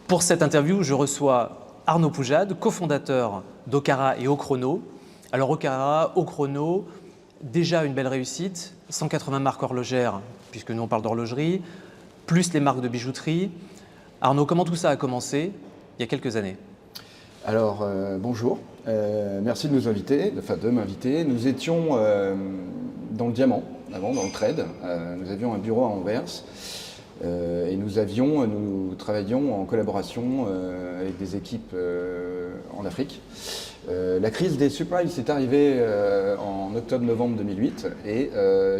Pour cette interview, je reçois Arnaud Poujade, cofondateur d'Okara et Ochrono. Alors Okara, Ochrono, déjà une belle réussite, 180 marques horlogères, puisque nous on parle d'horlogerie, plus les marques de bijouterie. Arnaud, comment tout ça a commencé il y a quelques années? Alors, bonjour, merci de nous inviter, de m'inviter. Nous étions dans le diamant, avant, dans le trade. Nous avions un bureau à Anvers et nous travaillions en collaboration avec des équipes en Afrique. La crise des subprimes est arrivée en octobre-novembre 2008 et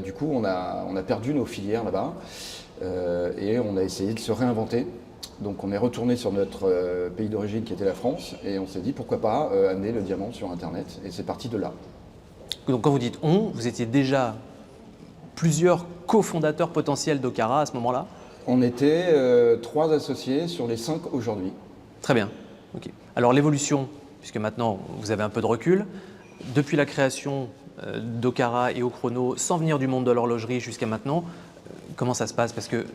du coup on a perdu nos filières là-bas et on a essayé de se réinventer. Donc on est retourné sur notre pays d'origine qui était la France et on s'est dit pourquoi pas amener le diamant sur Internet et c'est parti de là. Donc quand vous dites on, vous étiez déjà plusieurs cofondateurs potentiels d'Okara à ce moment-là? On était 3 associés sur les 5 aujourd'hui. Très bien. Okay. Alors l'évolution, puisque maintenant vous avez un peu de recul, depuis la création d'Okara et Ochrono, sans venir du monde de l'horlogerie jusqu'à maintenant, comment ça se passe? Parce que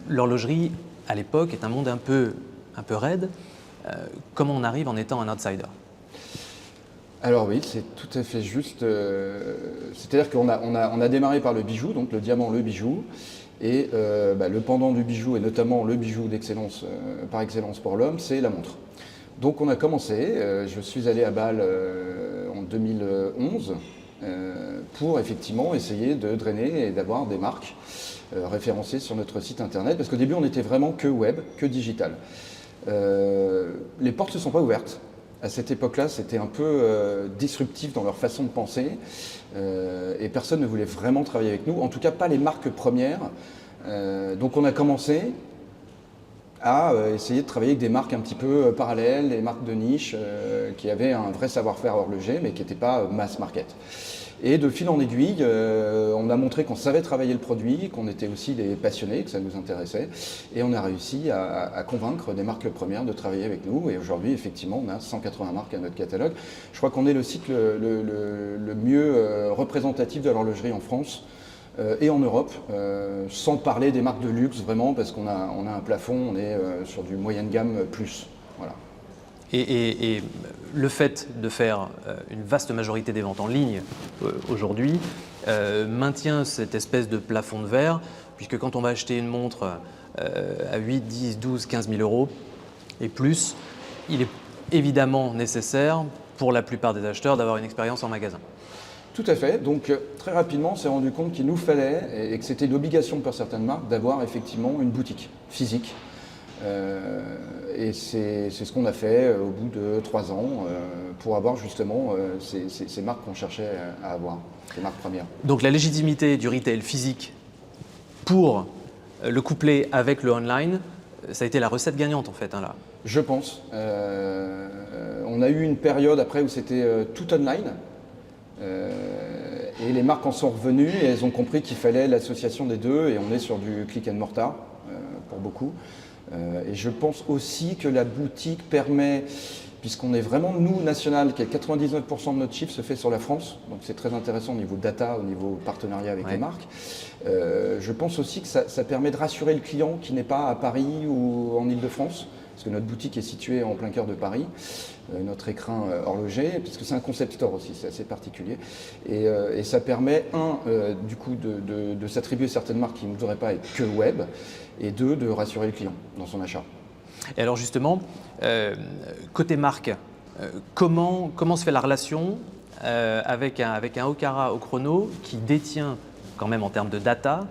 l'horlogerie, à l'époque, est un monde un peu raide. Comment on arrive en étant un outsider? Alors oui, c'est tout à fait juste. C'est-à-dire qu'on a démarré par le bijou, donc le diamant, le bijou. Et le pendant du bijou, et notamment le bijou d'excellence, par excellence pour l'homme, c'est la montre. Donc on a commencé, je suis allé à Bâle en 2011 pour effectivement essayer de drainer et d'avoir des marques référencées sur notre site internet, parce qu'au début on était vraiment que web, que digital. Les portes ne se sont pas ouvertes. À cette époque-là, c'était un peu disruptif dans leur façon de penser et personne ne voulait vraiment travailler avec nous, en tout cas pas les marques premières. Donc on a commencé à essayer de travailler avec des marques un petit peu parallèles, des marques de niche qui avaient un vrai savoir-faire horloger mais qui n'étaient pas mass market. Et de fil en aiguille, on a montré qu'on savait travailler le produit, qu'on était aussi des passionnés, que ça nous intéressait. Et on a réussi à convaincre des marques premières de travailler avec nous. Et aujourd'hui, effectivement, on a 180 marques à notre catalogue. Je crois qu'on est le site le mieux représentatif de l'horlogerie en France et en Europe, sans parler des marques de luxe, vraiment, parce qu'on a un plafond, on est sur du moyenne gamme plus. Voilà. Et le fait de faire une vaste majorité des ventes en ligne aujourd'hui maintient cette espèce de plafond de verre, puisque quand on va acheter une montre à 8, 10, 12, 15 000 euros et plus, il est évidemment nécessaire pour la plupart des acheteurs d'avoir une expérience en magasin. Tout à fait. Donc très rapidement, on s'est rendu compte qu'il nous fallait, et que c'était l'obligation pour certaines marques, d'avoir effectivement une boutique physique. Et c'est ce qu'on a fait au bout de 3 ans pour avoir justement ces marques qu'on cherchait à avoir, ces marques premières. Donc la légitimité du retail physique pour le coupler avec le online, ça a été la recette gagnante en fait, hein, là. Je pense. On a eu une période après où c'était tout online. Et les marques en sont revenues et elles ont compris qu'il fallait l'association des deux et on est sur du click and mortar pour beaucoup. Et je pense aussi que la boutique permet, puisqu'on est vraiment nous national, 99% de notre chiffre se fait sur la France, donc c'est très intéressant au niveau data, au niveau partenariat avec les marques. Je pense aussi que ça permet de rassurer le client qui n'est pas à Paris ou en Île-de-France, parce que notre boutique est située en plein cœur de Paris, notre écrin horloger, puisque c'est un concept store aussi, c'est assez particulier. Et ça permet, du coup, de s'attribuer certaines marques qui ne voudraient pas être que web, et 2, de rassurer le client dans son achat. Et alors justement, côté marque, comment se fait la relation avec un Okara Ochrono qui détient quand même en termes de data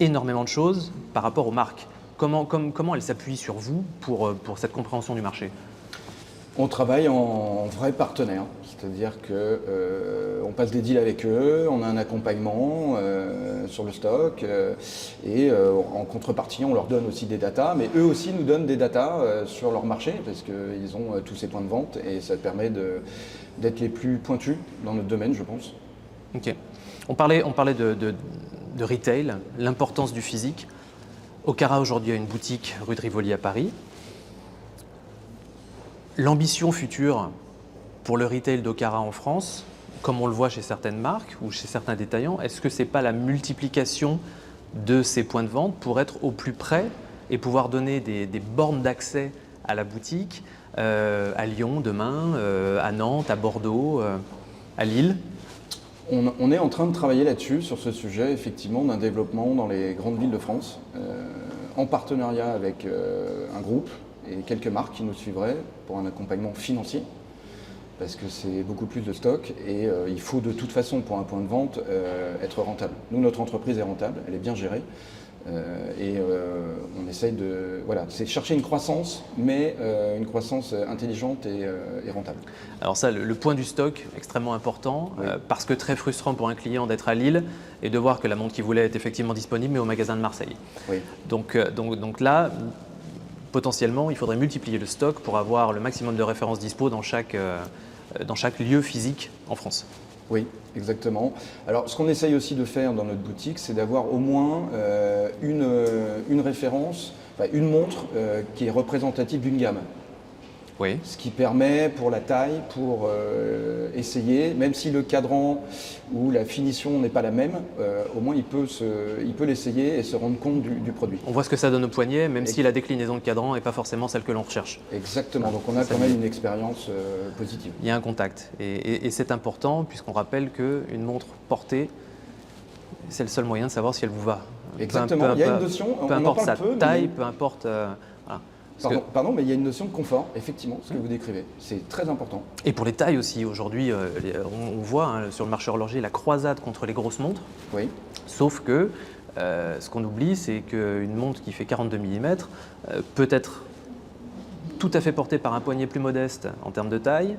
énormément de choses par rapport aux marques? Comment elle s'appuie sur vous pour cette compréhension du marché? On travaille en vrai partenaire, c'est-à-dire qu'on passe des deals avec eux, on a un accompagnement sur le stock et en contrepartie on leur donne aussi des datas, mais eux aussi nous donnent des datas sur leur marché parce qu'ils ont tous ces points de vente et ça permet d'être les plus pointus dans notre domaine, je pense. Ok. On parlait de retail, l'importance du physique. Okara aujourd'hui a une boutique rue de Rivoli à Paris. L'ambition future pour le retail d'Okara en France, comme on le voit chez certaines marques ou chez certains détaillants, est-ce que ce n'est pas la multiplication de ces points de vente pour être au plus près et pouvoir donner des bornes d'accès à la boutique à Lyon demain, à Nantes, à Bordeaux, à Lille? On est en train de travailler là-dessus, sur ce sujet, effectivement, d'un développement dans les grandes villes de France, en partenariat avec un groupe et quelques marques qui nous suivraient pour un accompagnement financier, parce que c'est beaucoup plus de stock et il faut de toute façon, pour un point de vente, être rentable. Nous, notre entreprise est rentable, elle est bien gérée. On essaye de... Voilà, c'est chercher une croissance, mais une croissance intelligente et rentable. Alors ça, le point du stock, extrêmement important, Oui. parce que très frustrant pour un client d'être à Lille et de voir que la montre qu'il voulait est effectivement disponible, mais au magasin de Marseille. Oui. Donc là, potentiellement, il faudrait multiplier le stock pour avoir le maximum de références dispo dans chaque lieu physique en France. Oui, exactement. Alors, ce qu'on essaye aussi de faire dans notre boutique, c'est d'avoir au moins une référence, enfin, une montre qui est représentative d'une gamme. Oui. Ce qui permet pour la taille, pour essayer, même si le cadran ou la finition n'est pas la même, au moins il peut l'essayer et se rendre compte du produit. On voit ce que ça donne au poignet, même si la déclinaison de cadran n'est pas forcément celle que l'on recherche. Exactement, donc on a quand même une expérience positive. Il y a un contact et c'est important puisqu'on rappelle qu'une montre portée, c'est le seul moyen de savoir si elle vous va. Exactement, il y a une notion, peu on en importe parle sa peu, taille, mais... peu importe... voilà. Pardon, mais il y a une notion de confort, effectivement, ce que vous décrivez. C'est très important. Et pour les tailles aussi, aujourd'hui, on voit hein, sur le marché horloger la croisade contre les grosses montres. Oui. Sauf que ce qu'on oublie, c'est qu'une montre qui fait 42 mm peut être tout à fait portée par un poignet plus modeste en termes de taille,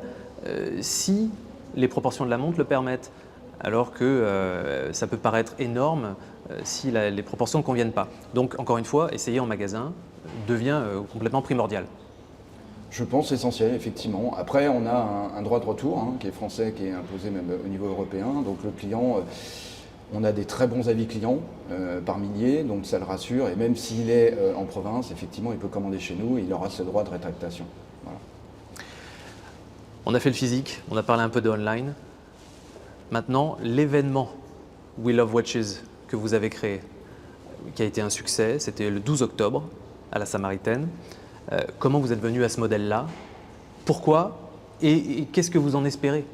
si les proportions de la montre le permettent. Alors que ça peut paraître énorme si les proportions ne conviennent pas. Donc, encore une fois, essayer en magasin devient complètement primordial. Je pense essentiel, effectivement. Après, on a un droit de retour hein, qui est français, qui est imposé même au niveau européen. Donc le client, on a des très bons avis clients par milliers, donc ça le rassure. Et même s'il est en province, effectivement, il peut commander chez nous et il aura ce droit de rétractation. Voilà. On a fait le physique, on a parlé un peu de online. Maintenant, l'événement We Love Watches que vous avez créé, qui a été un succès, c'était le 12 octobre à la Samaritaine. Comment vous êtes venu à ce modèle-là? Pourquoi? Et qu'est-ce que vous en espérez?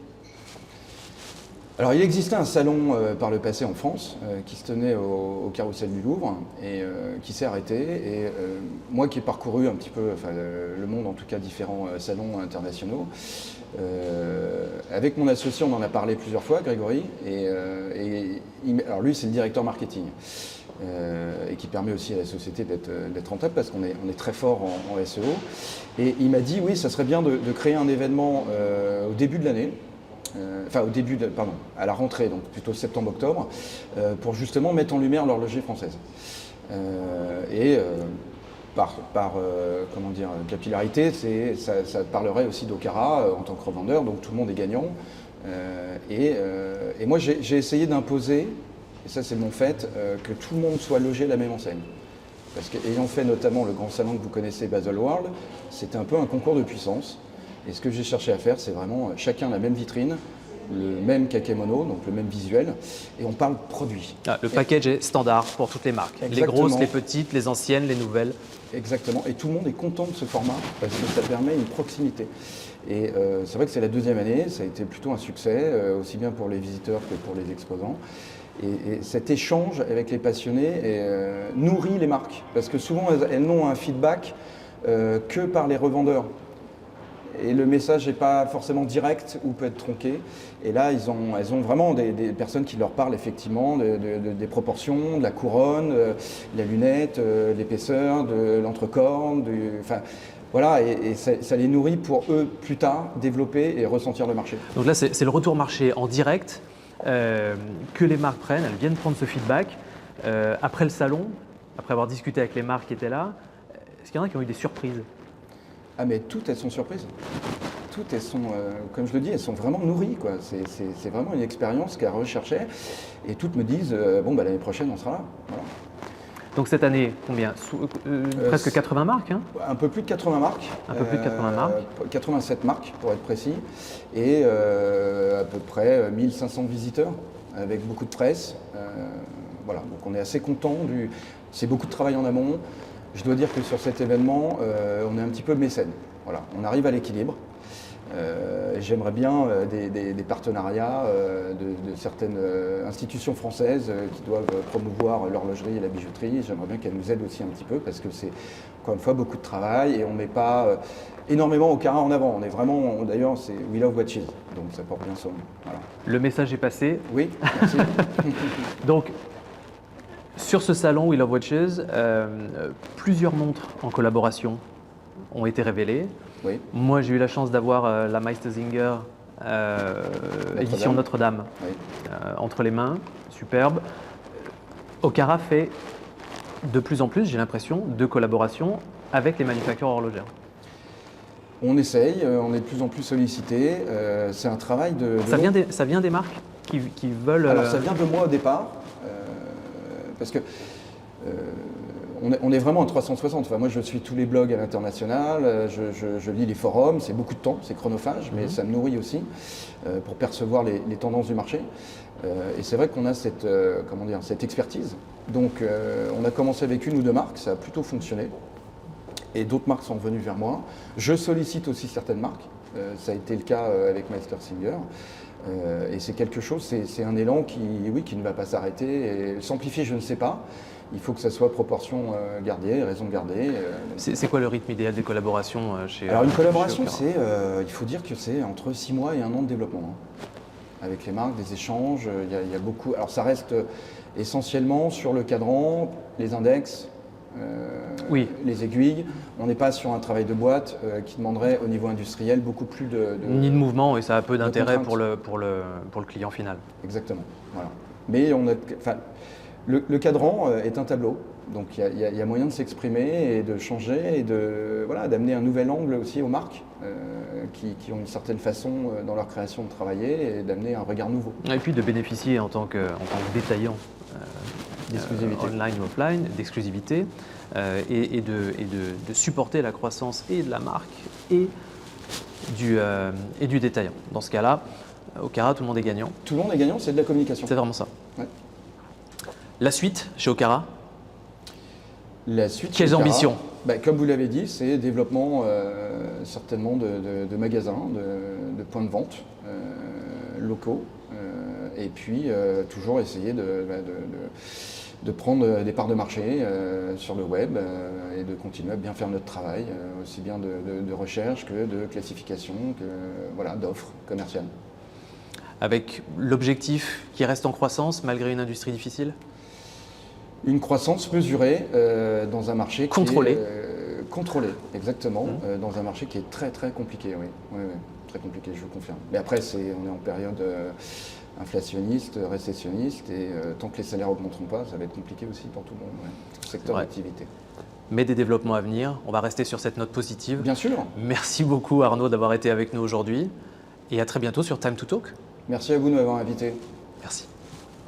Alors, il existait un salon par le passé en France qui se tenait au Carrousel du Louvre et qui s'est arrêté. Et moi qui ai parcouru un petit peu le monde, en tout cas différents salons internationaux, avec mon associé, on en a parlé plusieurs fois, Grégory. Alors lui, c'est le directeur marketing. Et qui permet aussi à la société d'être rentable parce qu'on est très fort en SEO. Et il m'a dit, oui, ça serait bien de créer un événement au début de l'année, à la rentrée, donc plutôt septembre-octobre, pour justement mettre en lumière l'horlogerie française. Par capillarité, ça parlerait aussi d'Okara en tant que revendeur, donc tout le monde est gagnant. Et moi, j'ai essayé d'imposer, et ça c'est mon fait, que tout le monde soit logé à la même enseigne. Parce qu'ayant fait notamment le grand salon que vous connaissez, Baselworld, c'était un peu un concours de puissance. Et ce que j'ai cherché à faire, c'est vraiment chacun la même vitrine, le même kakémono, donc le même visuel, et on parle produit. Le package est standard pour toutes les marques. Exactement. Les grosses, les petites, les anciennes, les nouvelles. Exactement, et tout le monde est content de ce format parce que ça permet une proximité. Et c'est vrai que c'est la deuxième année, ça a été plutôt un succès, aussi bien pour les visiteurs que pour les exposants. Et cet échange avec les passionnés nourrit les marques, parce que souvent elles n'ont un feedback que par les revendeurs. Et le message n'est pas forcément direct ou peut être tronqué. Et là, elles ont vraiment des personnes qui leur parlent effectivement des proportions, de la couronne, de la lunette, l'épaisseur, de l'entrecorne. Voilà, et ça les nourrit pour eux plus tard développer et ressentir le marché. Donc là, c'est le retour marché en direct que les marques prennent. Elles viennent prendre ce feedback. Après le salon, après avoir discuté avec les marques qui étaient là, est-ce qu'il y en a qui ont eu des surprises? Ah mais toutes elles sont surprises. Toutes elles sont, comme je le dis, elles sont vraiment nourries, quoi. C'est vraiment une expérience qu'elles recherchaient. Et toutes me disent, l'année prochaine on sera là. Voilà. Donc cette année, combien? Presque 80 marques hein? Un peu plus de 80 marques. Un peu plus de 80 marques. 87 marques pour être précis. Et à peu près 1500 visiteurs avec beaucoup de presse. Voilà, donc on est assez content. C'est beaucoup de travail en amont. Je dois dire que sur cet événement, on est un petit peu mécène. Voilà, on arrive à l'équilibre. J'aimerais bien des partenariats de certaines institutions françaises qui doivent promouvoir l'horlogerie et la bijouterie. J'aimerais bien qu'elles nous aident aussi un petit peu parce que c'est encore une fois beaucoup de travail et on ne met pas énormément Okara en avant. On est vraiment, d'ailleurs, c'est We Love Watches, donc ça porte bien son nom. Voilà. Le message est passé. Oui, merci. Donc, sur ce salon We Love Watches, plusieurs montres en collaboration ont été révélées. Oui. Moi, j'ai eu la chance d'avoir la Meistersinger édition Notre-Dame Oui. entre les mains, superbe. Okara fait de plus en plus, j'ai l'impression, de collaborations avec les manufactures horlogères. On essaye, on est de plus en plus sollicité. C'est un travail de Ça vient des marques qui veulent… Alors ça vient de moi au départ, parce que on est vraiment en 360. Enfin, moi je suis tous les blogs à l'international, je lis les forums, c'est beaucoup de temps, c'est chronophage, mais ça me nourrit aussi pour percevoir les tendances du marché. Et c'est vrai qu'on a cette expertise. Donc on a commencé avec une ou deux marques, ça a plutôt fonctionné. Et d'autres marques sont venues vers moi. Je sollicite aussi certaines marques. Ça a été le cas avec Meistersinger. Et c'est quelque chose, c'est un élan qui ne va pas s'arrêter. Et s'amplifier, je ne sais pas. Il faut que ça soit proportion gardée, raison gardée. C'est quoi le rythme idéal des collaborations chez… Alors une collaboration, il faut dire que c'est entre 6 mois et 1 an de développement. Hein. Avec les marques, des échanges, il y a beaucoup. Alors ça reste essentiellement sur le cadran, les index, oui. les aiguilles. On n'est pas sur un travail de boîte qui demanderait au niveau industriel beaucoup plus ni de mouvement, et ça a peu d'intérêt pour le client final. Exactement. Voilà. Mais le cadran est un tableau, donc il y a moyen de s'exprimer et de changer et d'amener un nouvel angle aussi aux marques qui ont une certaine façon dans leur création de travailler et d'amener un regard nouveau. Et puis de bénéficier en tant que détaillant online ou offline, d'exclusivité et de supporter la croissance et de la marque et du détaillant. Dans ce cas-là, Okara, tout le monde est gagnant. Tout le monde est gagnant, c'est de la communication. C'est vraiment ça. Ouais. La suite chez Okara? La suite Quelles ambitions? Comme vous l'avez dit, c'est développement certainement de magasins, de points de vente locaux, et puis toujours essayer de prendre des parts de marché sur le web et de continuer à bien faire notre travail, aussi bien de recherche que de classification, que d'offres commerciales. Avec l'objectif qui reste en croissance malgré une industrie difficile? Une croissance mesurée dans un marché contrôlé. Contrôlé, exactement, dans un marché qui est très très compliqué, oui. Très compliqué, je vous confirme. Mais après, on est en période inflationniste, récessionniste, et tant que les salaires n'augmenteront pas, ça va être compliqué aussi pour tout le monde, tout secteur d'activité. Mais des développements à venir, on va rester sur cette note positive. Bien sûr. Merci beaucoup Arnaud d'avoir été avec nous aujourd'hui, et à très bientôt sur Time to Talk. Merci à vous de m'avoir invité. Merci.